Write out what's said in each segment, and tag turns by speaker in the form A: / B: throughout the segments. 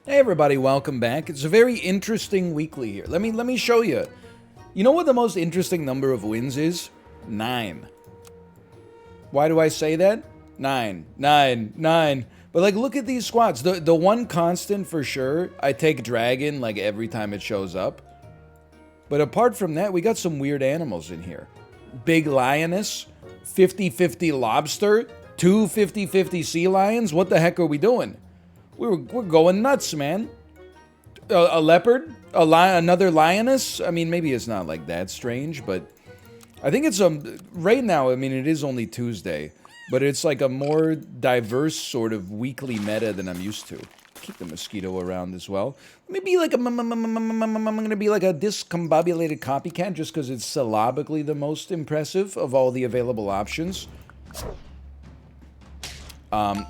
A: Hey everybody, welcome back. It's a very interesting weekly here. Let me show you. You know what the most interesting number of wins is? 9. Why do I say that? 9, 9, 9. But like, look at these squads. The one constant for sure, I take dragon like every time it shows up. But apart from that, we got some weird animals in here. Big lioness, 50-50 lobster, 2 50-50 sea lions. What the heck are we doing? We're going nuts, man. A leopard? Another lioness? I mean, maybe it's not like that strange, but I think it's right now, I mean, it is only Tuesday, but it's like a more diverse sort of weekly meta than I'm used to. Keep the mosquito around as well. Maybe like I'm gonna be like a discombobulated copycat just because it's syllabically the most impressive of all the available options.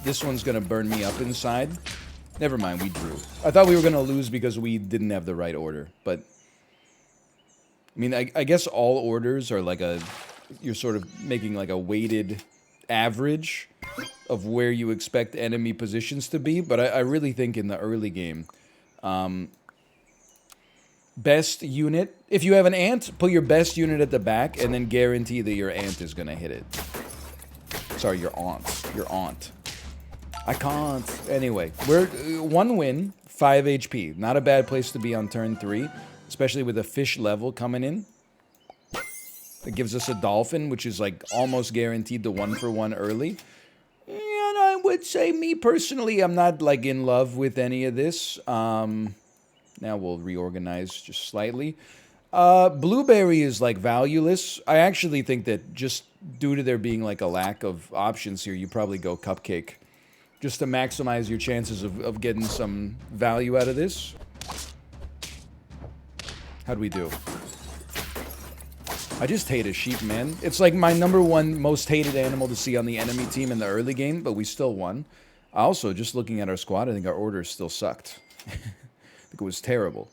A: This one's gonna burn me up inside. Never mind, we drew. I thought we were gonna lose because we didn't have the right order, but I mean, I guess all orders are like you're sort of making like a weighted average of where you expect enemy positions to be, but I really think in the early game, best unit, if you have an ant, put your best unit at the back and then guarantee that your ant is gonna hit it. Sorry, your aunt. I can't. Anyway, we're 1 win, 5 HP. Not a bad place to be on turn 3, especially with a fish level coming in. It gives us a dolphin, which is like almost guaranteed the 1-for-1 early. And I would say, me personally, I'm not like in love with any of this. Now we'll reorganize just slightly. Blueberry is like valueless. I actually think that just due to there being like a lack of options here, you probably go cupcake. Just to maximize your chances of getting some value out of this. How'd we do? I just hate a sheep, man. It's like my #1 most hated animal to see on the enemy team in the early game, but we still won. Also, just looking at our squad, I think our order still sucked. I think it was terrible.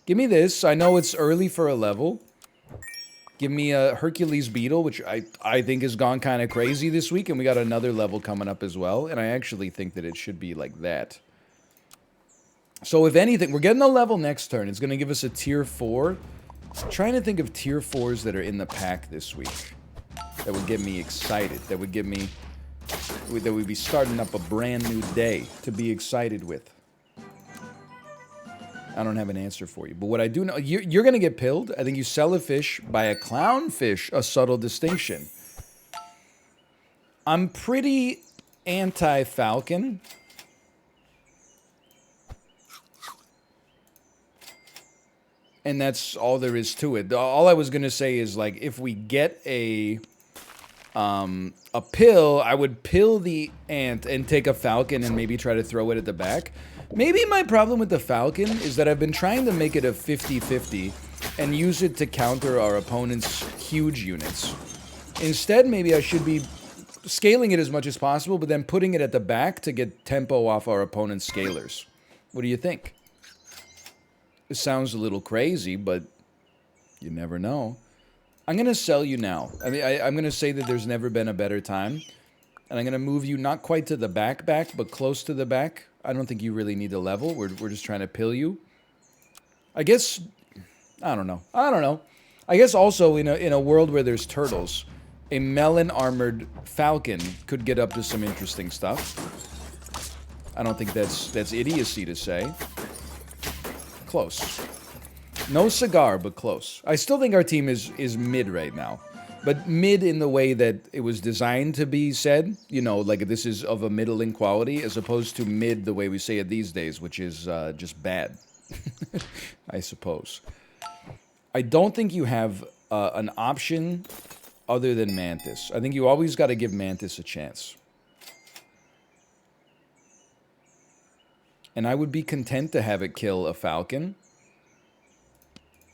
A: Give me this. I know it's early for a level. Give me a Hercules Beetle, which I think has gone kind of crazy this week, and we got another level coming up as well, and I actually think that it should be like that. So if anything, we're getting a level next turn. It's going to give us a tier 4. I'm trying to think of tier 4s that are in the pack this week. That would get me excited. That would be starting up a brand new day to be excited with. I don't have an answer for you. But what I do know, you're going to get pilled. I think you sell a fish, buy a clownfish, a subtle distinction. I'm pretty anti-falcon. And that's all there is to it. All I was going to say is, like, if we get a pill, I would pill the ant and take a falcon and maybe try to throw it at the back. Maybe my problem with the falcon is that I've been trying to make it a 50-50 and use it to counter our opponent's huge units. Instead, maybe I should be scaling it as much as possible, but then putting it at the back to get tempo off our opponent's scalers. What do you think? It sounds a little crazy, but you never know. I'm going to sell you now. I mean, I'm going to say that there's never been a better time. And I'm going to move you not quite to the back, but close to the back. I don't think you really need a level. We're just trying to pill you. I guess, I don't know. I guess also in a world where there's turtles, a melon-armored falcon could get up to some interesting stuff. I don't think that's idiocy to say. Close. No cigar, but close. I still think our team is mid right now. But mid in the way that it was designed to be said. You know, like this is of a middling quality, as opposed to mid the way we say it these days, which is just bad. I suppose. I don't think you have an option other than Mantis. I think you always got to give Mantis a chance. And I would be content to have it kill a falcon.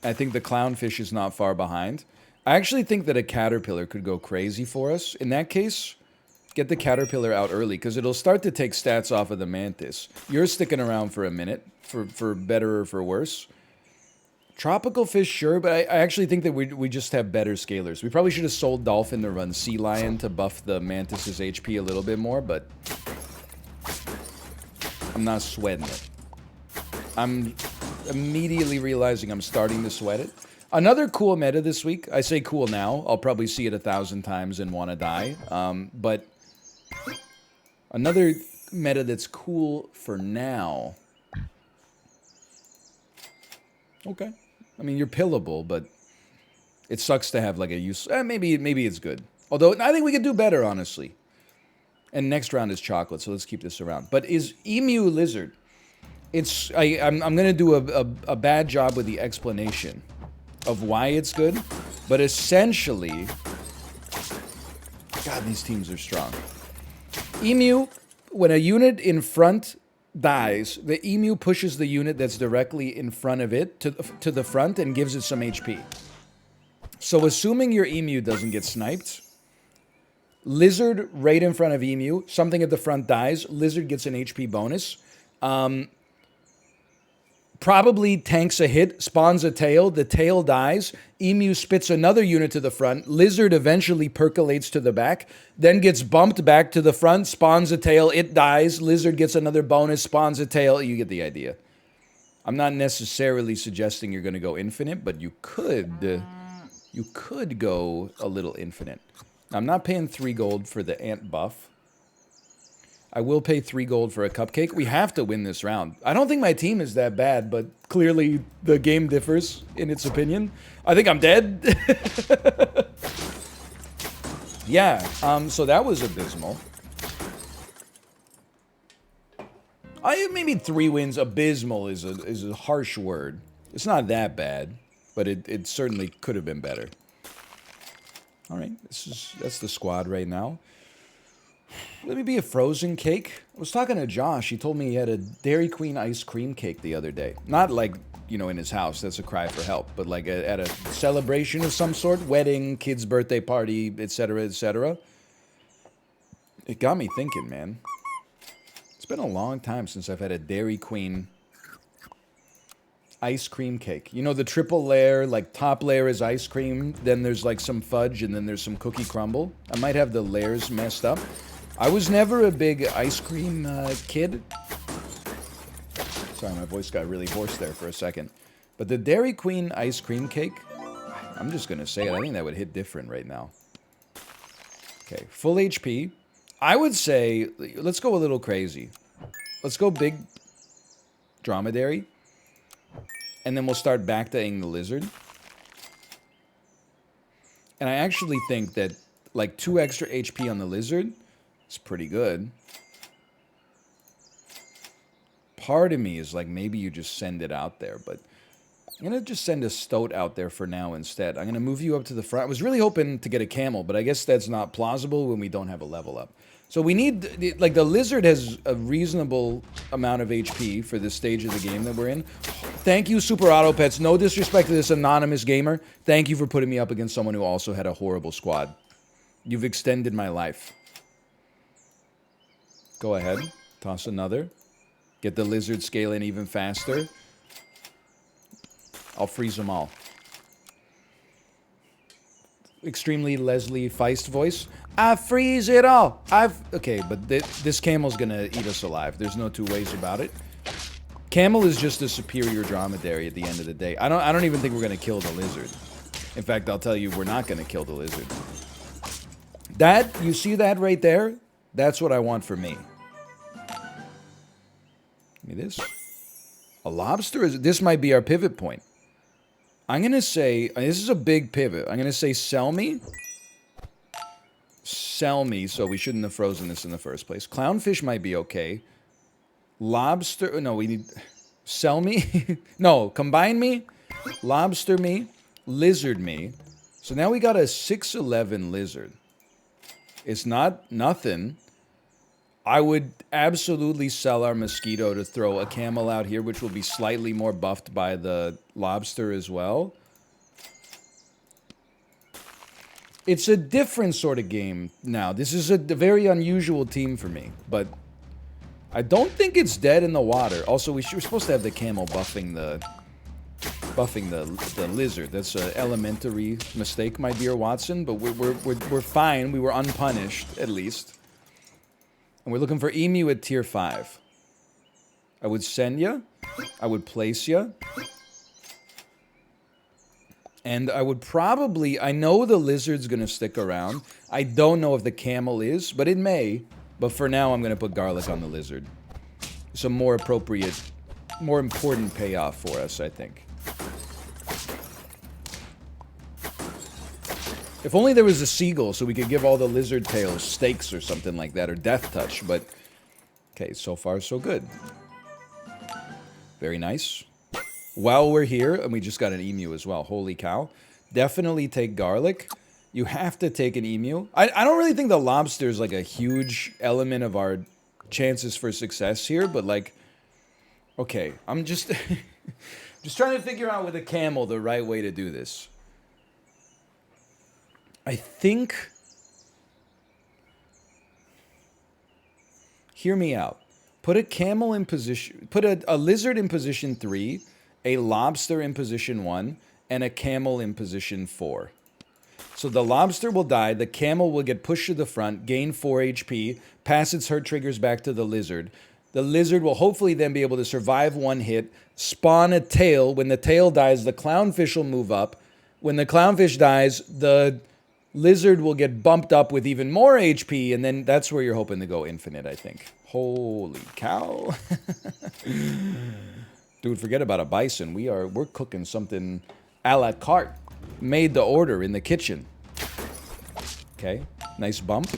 A: I think the clownfish is not far behind. I actually think that a caterpillar could go crazy for us. In that case, get the caterpillar out early, because it'll start to take stats off of the mantis. You're sticking around for a minute, for better or for worse. Tropical fish, sure, but I actually think that we just have better scalers. We probably should have sold Dolphin to run Sea Lion to buff the Mantis's HP a little bit more, but I'm not sweating it. I'm immediately realizing I'm starting to sweat it. Another cool meta this week. I say cool now. I'll probably see it 1,000 times and want to die. But another meta that's cool for now. Okay. I mean, you're pillable, but it sucks to have like a use. Maybe it's good. Although I think we could do better, honestly. And next round is chocolate, so let's keep this around. But is emu lizard? I'm gonna do a bad job with the explanation of why it's good, but essentially, God, these teams are strong. Emu, when a unit in front dies, the emu pushes the unit that's directly in front of it to the front and gives it some HP. So assuming your emu doesn't get sniped, lizard right in front of emu, something at the front dies, lizard gets an HP bonus. Probably tanks a hit, spawns a tail, the tail dies, emu spits another unit to the front, lizard eventually percolates to the back, then gets bumped back to the front, spawns a tail, it dies, lizard gets another bonus, spawns a tail, you get the idea. I'm not necessarily suggesting you're going to go infinite, but you could go a little infinite. I'm not paying 3 gold for the ant buff. I will pay 3 gold for a cupcake. We have to win this round. I don't think my team is that bad, but clearly the game differs in its opinion. I think I'm dead. Yeah, so that was abysmal. Maybe 3 wins. Abysmal is a harsh word. It's not that bad, but it certainly could have been better. All right, that's the squad right now. Let me be a frozen cake. I was talking to Josh. He told me he had a Dairy Queen ice cream cake the other day. Not like, you know, in his house. That's a cry for help. But like at a celebration of some sort. Wedding, kid's birthday party, etc., etc. It got me thinking, man. It's been a long time since I've had a Dairy Queen ice cream cake. You know, the triple layer, like top layer is ice cream. Then there's like some fudge and then there's some cookie crumble. I might have the layers messed up. I was never a big ice cream kid. Sorry, my voice got really hoarse there for a second. But the Dairy Queen ice cream cake, I'm just going to say it. I think that would hit different right now. Okay, full HP. I would say, let's go a little crazy. Let's go big dromedary. And then we'll start backdaying the lizard. And I actually think that like 2 extra HP on the lizard is pretty good. Part of me is like, maybe you just send it out there, but I'm going to just send a stoat out there for now instead. I'm going to move you up to the front. I was really hoping to get a camel, but I guess that's not plausible when we don't have a level up. So we need, like, the lizard has a reasonable amount of HP for this stage of the game that we're in. Thank you, Super Auto Pets. No disrespect to this anonymous gamer. Thank you for putting me up against someone who also had a horrible squad. You've extended my life. Go ahead. Toss another. Get the lizard scaling even faster. I'll freeze them all. Extremely Leslie Feist voice. I freeze it all. Okay, but this camel's gonna eat us alive. There's no two ways about it. Camel is just a superior dromedary at the end of the day. I don't even think we're gonna kill the lizard. In fact, I'll tell you, we're not gonna kill the lizard. That, you see that right there? That's what I want for me. Give me this. A lobster this might be our pivot point. I'm gonna say, this is a big pivot. I'm gonna say sell me. Sell me, so we shouldn't have frozen this in the first place. Clownfish might be okay. Lobster, no, we need, sell me. No, combine me, lobster me, lizard me. So now we got a 6'11 lizard. It's not nothing. I would absolutely sell our mosquito to throw a camel out here, which will be slightly more buffed by the lobster as well. It's a different sort of game now. This is a very unusual team for me, but I don't think it's dead in the water. Also, we're supposed to have the camel buffing the lizard. That's an elementary mistake, my dear Watson, but we're fine. We were unpunished, at least. And we're looking for emu at tier 5. I would send you. I would place you. And I would probably... I know the lizard's going to stick around. I don't know if the camel is, but it may. But for now, I'm going to put garlic on the lizard. It's a more appropriate, more important payoff for us, I think. If only there was a seagull so we could give all the lizard tails steaks or something like that, or death touch, but... Okay, so far so good. Very nice. While we're here, and we just got an emu as well, holy cow. Definitely take garlic. You have to take an emu. I don't really think the lobster is like a huge element of our chances for success here, but like... Okay, I'm just... just trying to figure out with a camel the right way to do this. I think... Hear me out. Put a camel in position... Put a lizard in position 3, a lobster in position 1, and a camel in position 4. So the lobster will die, the camel will get pushed to the front, gain 4 HP, pass its hurt triggers back to the lizard. The lizard will hopefully then be able to survive one hit, spawn a tail. When the tail dies, the clownfish will move up. When the clownfish dies, the... lizard will get bumped up with even more HP, and then that's where you're hoping to go infinite, I think. Holy cow. Dude, forget about a bison. We're cooking something a la carte. Made to order in the kitchen. Okay, nice bump.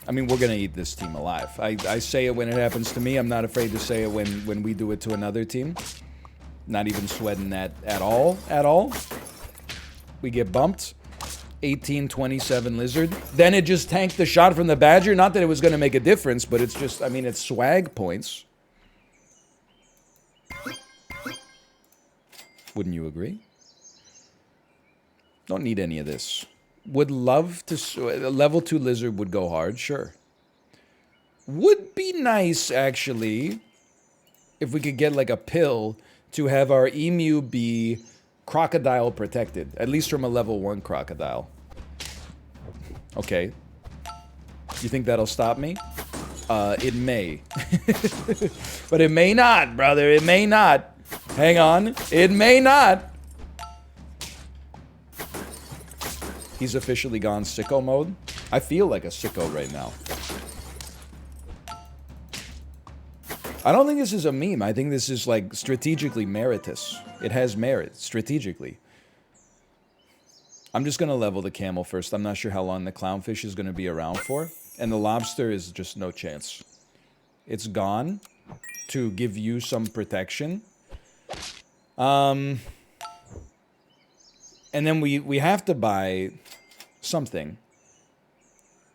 A: I mean, we're gonna eat this team alive. I say it when it happens to me. I'm not afraid to say it when we do it to another team. Not even sweating that at all. At all. We get bumped. 1827 lizard. Then it just tanked the shot from the badger. Not that it was going to make a difference, but it's just, I mean, it's swag points. Wouldn't you agree? Don't need any of this. Would love to... level 2 lizard would go hard, sure. Would be nice, actually, if we could get like a pill to have our emu be crocodile protected. At least from a level 1 crocodile. Okay. You think that'll stop me? It may. But it may not, brother. It may not. Hang on. It may not. He's officially gone sicko mode. I feel like a sicko right now. I don't think this is a meme. I think this is like strategically meritorious. It has merit strategically. I'm just going to level the camel first. I'm not sure how long the clownfish is going to be around for. And the lobster is just no chance. It's gone to give you some protection. And then we have to buy something.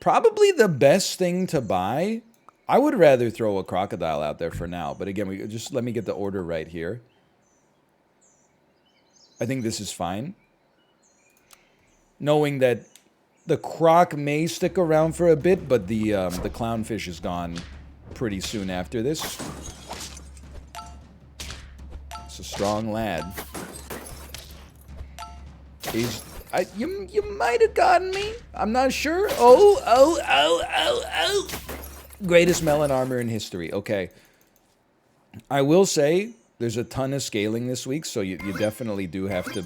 A: Probably the best thing to buy... I would rather throw a crocodile out there for now. But again, just let me get the order right here. I think this is fine. Knowing that the croc may stick around for a bit, but the clownfish is gone pretty soon after this. It's a strong lad. You might have gotten me. I'm not sure. Oh. Greatest melon armor in history. Okay. I will say, there's a ton of scaling this week, so you definitely do have to...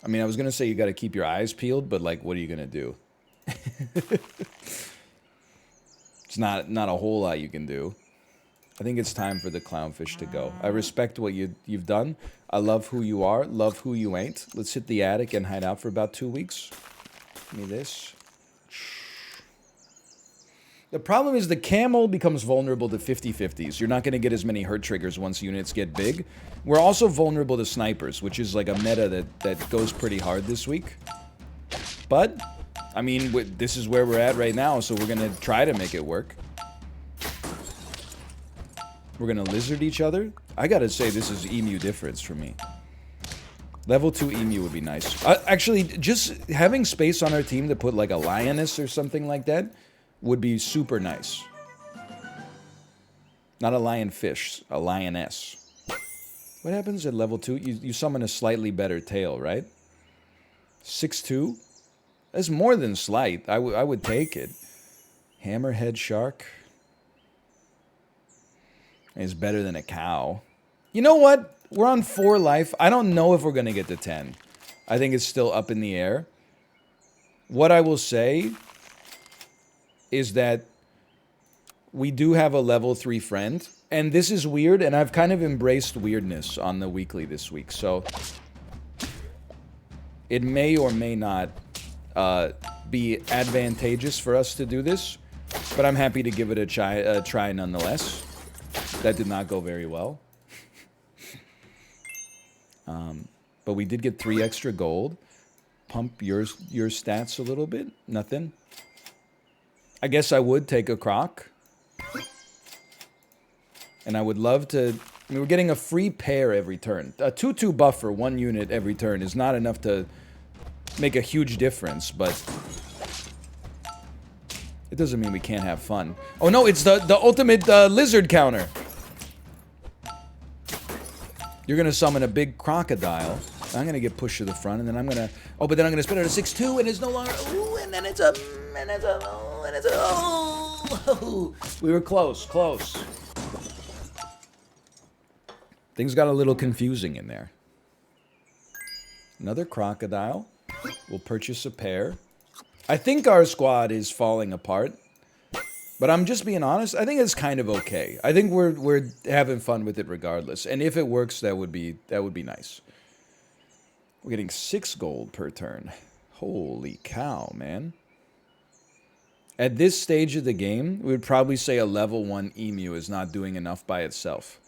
A: I mean, I was going to say you got to keep your eyes peeled, but, like, what are you going to do? It's not a whole lot you can do. I think it's time for the clownfish to go. I respect what you've done. I love who you are. Love who you ain't. Let's hit the attic and hide out for about 2 weeks. Give me this. The problem is the camel becomes vulnerable to 50-50s. You're not going to get as many hurt triggers once units get big. We're also vulnerable to snipers, which is like a meta that goes pretty hard this week. But, I mean, this is where we're at right now, so we're going to try to make it work. We're going to lizard each other. I got to say, this is emu difference for me. Level 2 emu would be nice. Actually, just having space on our team to put like a lioness or something like that would be super nice. Not a lionfish, a lioness. What happens at level 2? You summon a slightly better tail, right? 6-2? That's more than slight. I would take it. Hammerhead shark is better than a cow. You know what? We're on 4 life. I don't know if we're going to get to 10. I think it's still up in the air. What I will say is that we do have a level 3 friend. And this is weird, and I've kind of embraced weirdness on the weekly this week. So it may or may not be advantageous for us to do this. But I'm happy to give it a try nonetheless. That did not go very well. But we did get 3 extra gold. Pump your stats a little bit. Nothing. I guess I would take a croc. And I would love to... I mean, we're getting a free pair every turn. A 2-2 buff for 1 unit every turn is not enough to make a huge difference, but... it doesn't mean we can't have fun. Oh no, it's the ultimate lizard counter. You're gonna summon a big crocodile. I'm gonna get pushed to the front, and then I'm gonna... oh, but then I'm gonna spit out a 6-2, and it's no longer... ooh, and then it's a... and it's a... oh, and it's a... oh. We were close, close. Things got a little confusing in there. Another crocodile. We'll purchase a pair. I think our squad is falling apart. But I'm just being honest, I think it's kind of okay. I think we're having fun with it regardless. And if it works, that would be nice. We're getting 6 gold per turn. Holy cow, man. At this stage of the game, we would probably say a level 1 emu is not doing enough by itself.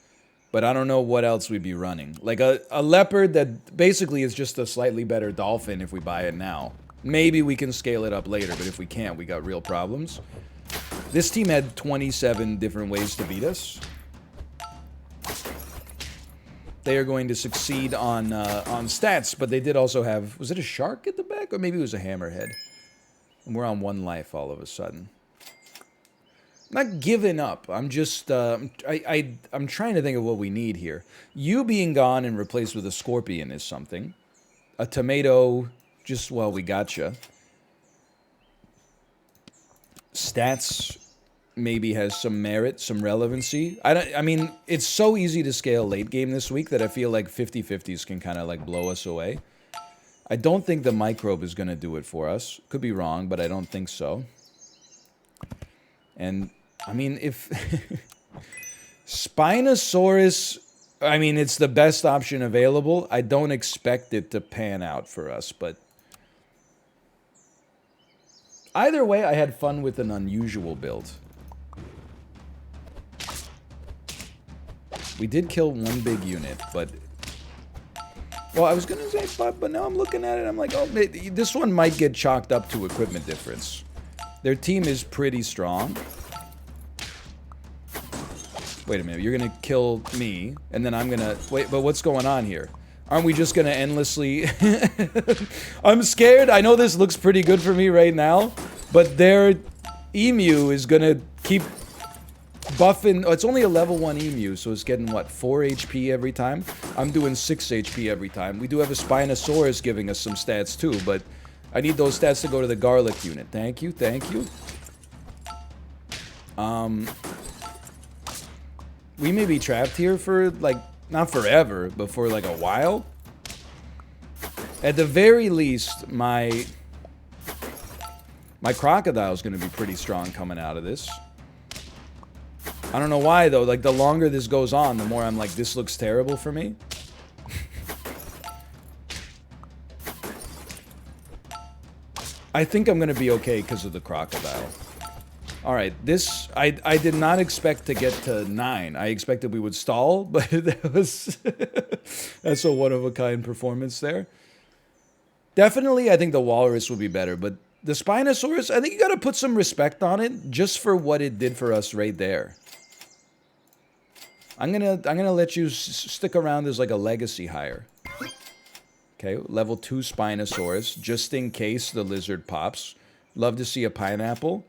A: But I don't know what else we'd be running. Like a leopard that basically is just a slightly better dolphin if we buy it now. Maybe we can scale it up later, but if we can't, we got real problems. This team had 27 different ways to beat us. They are going to succeed on stats, but they did also have... was it a shark at the back? Or maybe it was a hammerhead. And we're on 1 life all of a sudden. I'm not giving up. I'm just... I'm trying to think of what we need here. You being gone and replaced with a scorpion is something. A tomato... just, well, we gotcha. Stats maybe has some merit, some relevancy. I mean, it's so easy to scale late game this week that I feel like 50-50s can kind of like blow us away. I don't think the microbe is going to do it for us. Could be wrong, but I don't think so. And, I mean, if... Spinosaurus... I mean, it's the best option available. I don't expect it to pan out for us, but... either way, I had fun with an unusual build. We did kill 1 big unit, but... well, I was gonna say, but now I'm looking at it, I'm like, oh, this one might get chalked up to equipment difference. Their team is pretty strong. Wait a minute, you're gonna kill me, and then I'm gonna... wait, but what's going on here? Aren't we just gonna endlessly... I'm scared. I know this looks pretty good for me right now, but their emu is gonna keep buffing... oh, it's only a level 1 emu, so it's getting, what, 4 HP every time? I'm doing 6 HP every time. We do have a Spinosaurus giving us some stats too, but I need those stats to go to the garlic unit. Thank you, thank you. We may be trapped here for, like, not forever, but for, like, a while. At the very least, my crocodile's gonna be pretty strong coming out of this. I don't know why, though. Like, the longer this goes on, the more I'm like, this looks terrible for me. I think I'm gonna be okay because of the crocodile. Alright, this... I did not expect to get to 9. I expected we would stall, but that was... that's a one-of-a-kind performance there. Definitely, I think the walrus would be better, but the Spinosaurus, I think you gotta put some respect on it, just for what it did for us right there. I'm gonna let you stick around as like a legacy hire. Okay, level 2 Spinosaurus, just in case the lizard pops. Love to see a pineapple.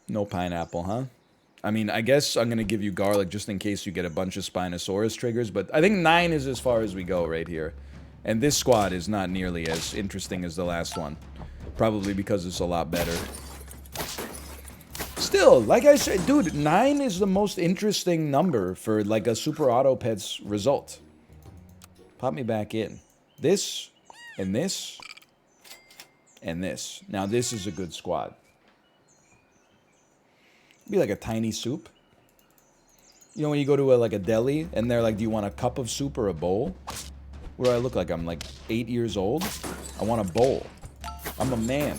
A: No pineapple, huh? I mean, I guess I'm gonna give you garlic just in case you get a bunch of Spinosaurus triggers, but I think 9 is as far as we go right here. And this squad is not nearly as interesting as the last one. Probably because it's a lot better. still, like I said, dude, 9 is the most interesting number for like a Super Auto Pets result. Pop me back in. This, and this, and this. Now this is a good squad. Be like a tiny soup. You know when you go to like a deli and they're like, do you want a cup of soup or a bowl? What do I look like? I'm like 8 years old. I want a bowl. I'm a man.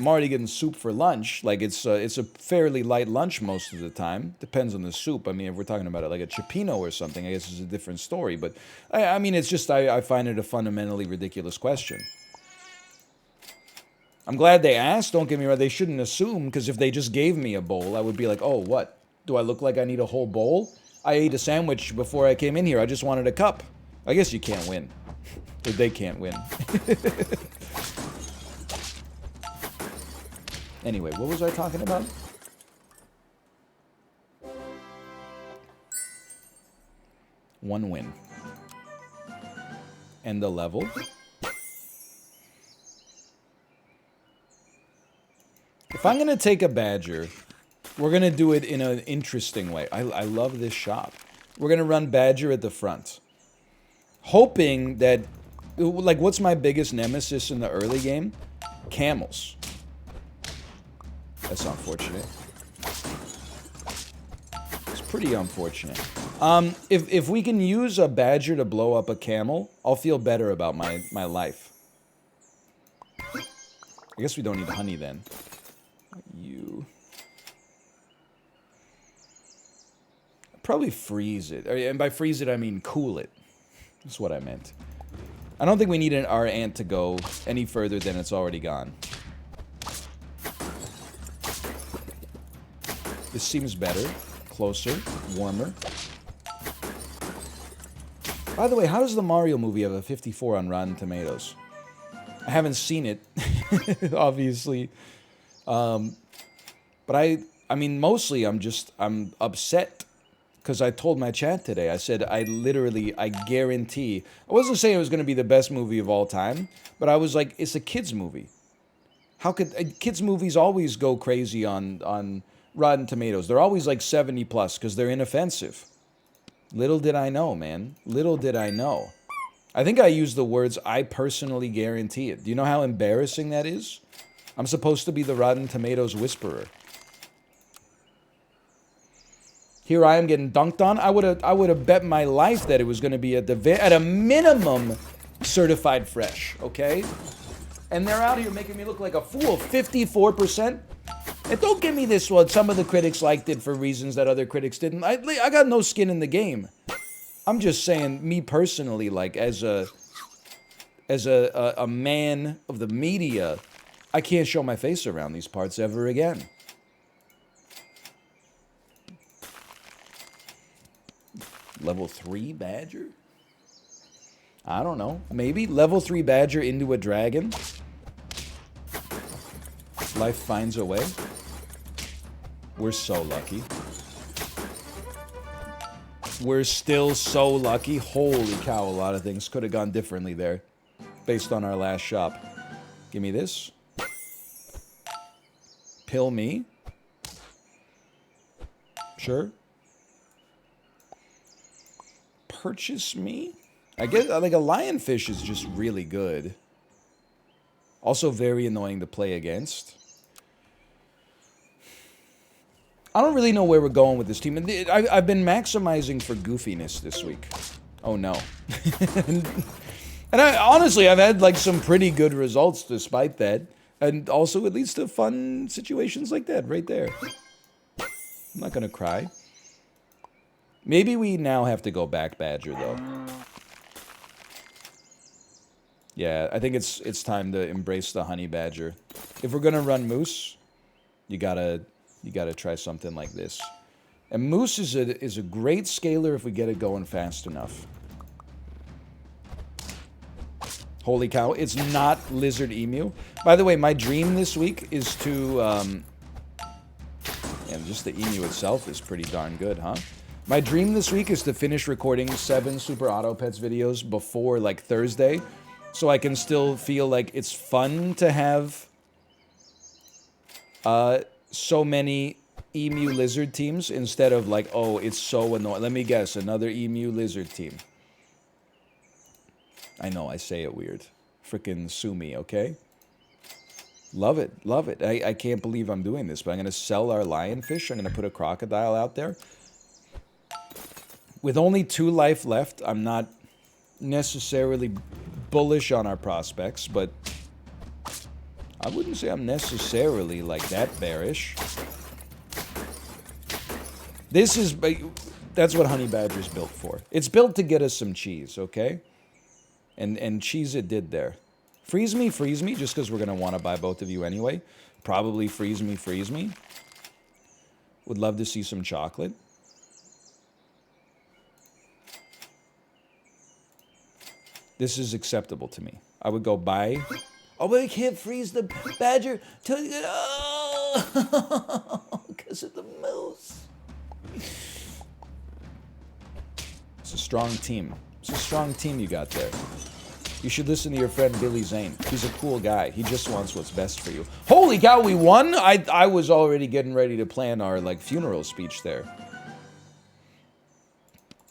A: I'm already getting soup for lunch. Like it's a fairly light lunch most of the time. Depends on the soup. I mean, if we're talking about it like a cioppino or something, I guess it's a different story. But I mean, it's just I find it a fundamentally ridiculous question. I'm glad they asked. Don't get me wrong. They shouldn't assume, because if they just gave me a bowl, I would be like, oh, what? Do I look like I need a whole bowl? I ate a sandwich before I came in here. I just wanted a cup. I guess you can't win. They can't win. Anyway, what was I talking about? One win. And the level. If I'm going to take a Badger, we're going to do it in an interesting way. I love this shop. We're going to run Badger at the front. Hoping that, like, what's my biggest nemesis in the early game? Camels. That's unfortunate. It's pretty unfortunate. If we can use a Badger to blow up a camel, I'll feel better about my life. I guess we don't need honey then. You... probably freeze it. And by freeze it, I mean cool it. That's what I meant. I don't think we need our ant to go any further than it's already gone. This seems better. Closer. Warmer. By the way, how does the Mario movie have a 54 on Rotten Tomatoes? I haven't seen it, obviously. But I mean, mostly I'm upset. Because I told my chat today, I said, I guarantee. I wasn't saying it was going to be the best movie of all time, but I was like, it's a kid's movie. How could kids' movies always go crazy on Rotten Tomatoes? They're always like 70 plus because they're inoffensive. Little did I know, man. Little did I know. I think I used the words, I personally guarantee it. Do you know how embarrassing that is? I'm supposed to be the Rotten Tomatoes whisperer. Here I am getting dunked on. I would have bet my life that it was going to be at a minimum certified fresh, okay? And they're out here making me look like a fool. 54%. And don't give me this one. Some of the critics liked it for reasons that other critics didn't. I got no skin in the game. I'm just saying, me personally, like as a man of the media, I can't show my face around these parts ever again. Level 3 Badger? I don't know. Maybe. Level 3 Badger into a dragon. Life finds a way. We're so lucky. We're still so lucky. Holy cow, a lot of things could have gone differently there. Based on our last shop. Give me this. Pill me. Sure. Purchase me? I guess, like, a lionfish is just really good. Also very annoying to play against. I don't really know where we're going with this team. I've been maximizing for goofiness this week. Oh, no. And honestly, I've had, like, some pretty good results despite that. And also, it leads to fun situations like that right there. I'm not gonna cry. Maybe we now have to go back Badger, though. Yeah, I think it's time to embrace the Honey Badger. If we're gonna run Moose, you gotta try something like this. And Moose is a great scaler if we get it going fast enough. Holy cow, it's not Lizard Emu. By the way, my dream this week is to... and just the emu itself is pretty darn good, huh? My dream this week is to finish recording 7 Super Auto Pets videos before, like, Thursday. So I can still feel like it's fun to have so many emu lizard teams instead of like, oh, it's so annoying. Let me guess, another emu lizard team. I know, I say it weird. Frickin' sue me, okay? Love it, love it. I can't believe I'm doing this, but I'm going to sell our lionfish. I'm going to put a crocodile out there. With only 2 life left, I'm not necessarily bullish on our prospects, but I wouldn't say I'm necessarily like that bearish. This is, that's what Honey Badger's built for. It's built to get us some cheese, okay? And cheese it did there. Freeze me, just because we're going to want to buy both of you anyway. Probably freeze me. Would love to see some chocolate. This is acceptable to me. I would go buy... Oh, but I can't freeze the badger till you get... Oh! Because of the moose. It's a strong team. It's a strong team you got there. You should listen to your friend Billy Zane. He's a cool guy. He just wants what's best for you. Holy cow, we won? I was already getting ready to plan our, like, funeral speech there.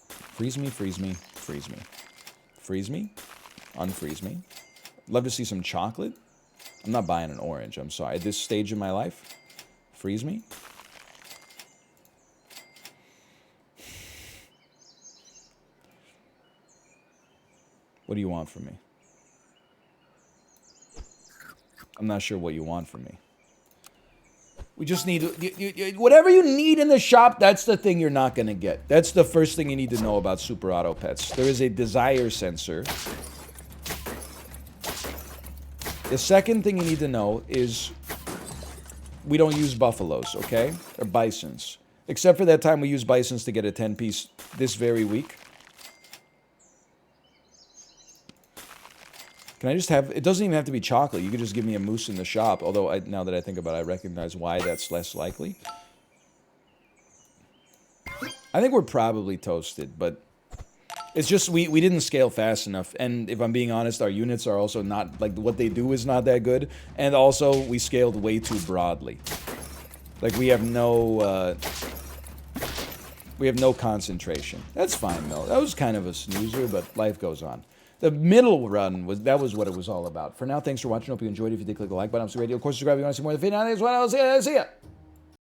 A: Freeze me. Freeze me. Unfreeze me. Love to see some chocolate. I'm not buying an orange, I'm sorry. At this stage in my life, freeze me. What do you want from me? I'm not sure what you want from me. We just need... whatever you need in the shop, that's the thing you're not going to get. That's the first thing you need to know about Super Auto Pets. There is a desire sensor. The second thing you need to know is we don't use buffaloes, okay? Or bisons. Except for that time we used bisons to get a 10-piece this very week. Can I just have... It doesn't even have to be chocolate. You could just give me a moose in the shop. Although, now that I think about it, I recognize why that's less likely. I think we're probably toasted, but... It's just we didn't scale fast enough. And if I'm being honest, our units are also not... Like, what they do is not that good. And also, we scaled way too broadly. Like, we have no... we have no concentration. That's fine, though. That was kind of a snoozer, but life goes on. The middle run, was what it was all about. For now, thanks for watching. Hope you enjoyed it. If you did, click the like button. I'm Radio. Of course, subscribe if you want to see more of the video. See ya!